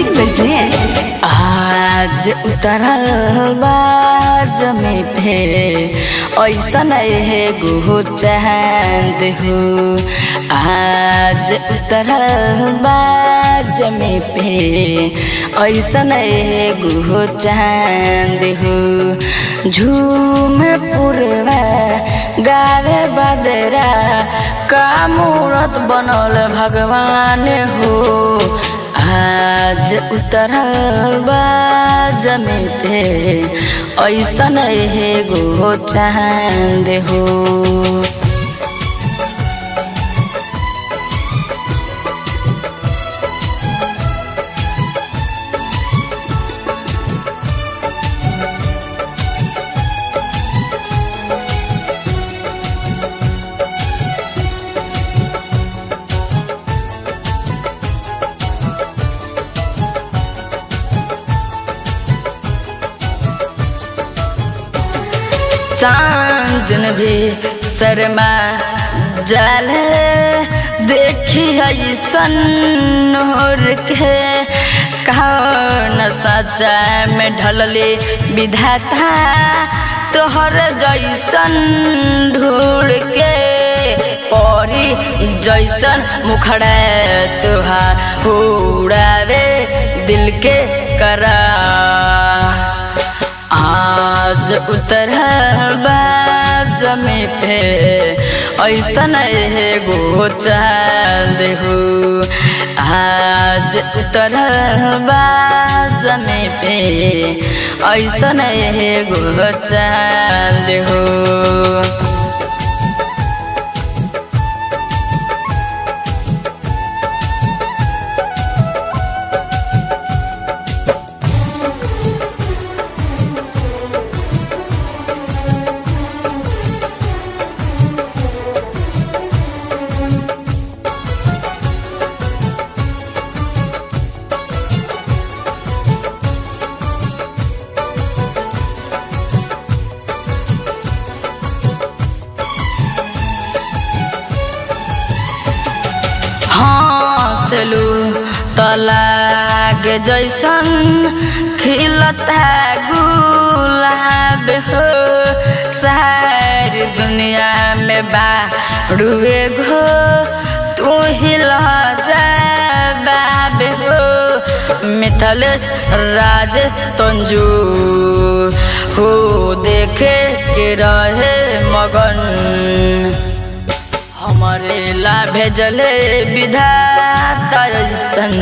Music present. आज उतरल बा जमी पे ऐसन है गो चांद हो। आज उतरल बा जमी पे ऐसन है गो चांद हो। झूम पुरवा गावे बदरा का मूरत बनल भगवान हो। आज उतरल बा जमी पे ऐसन है गो चांद हो। चांदन भी शर्मा जल देखी ऐसन नूर के कौन सच्चा में ढलले विधाता तोहर जैसन ढूंढ के परी जैसन मुखड़ा तुहार उड़ावे दिल के करा। आज उतरल बा जमी पे ऐसन है गो चांद हो। आज उतरल बा जमी पे ऐसन है गो चांद हो। हंसलू तलाग जैसन खिलता गुलाब हो। सारी दुनिया में बारुए घो तू हिला जवाब हो। मिथलेश राज तंजू हो देखे के रहे मगन। हमारे ला भेजले विधाता ऐसन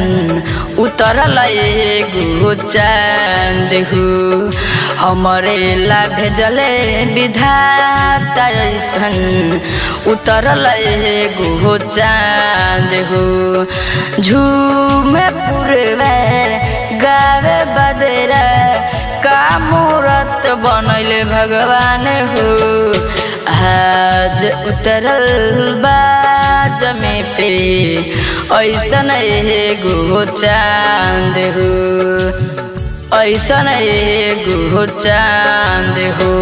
उतरल गो चांद हो। हमारे ला भेजले विधाता ऐसन उतरल गो चांद हो। झूम पुरवा गावे बदरा का मूरत बनल भगवान हो। आज उतरल बा जमी पे ऐसन है गो चांद हो। ऐसन है गो चांद हो।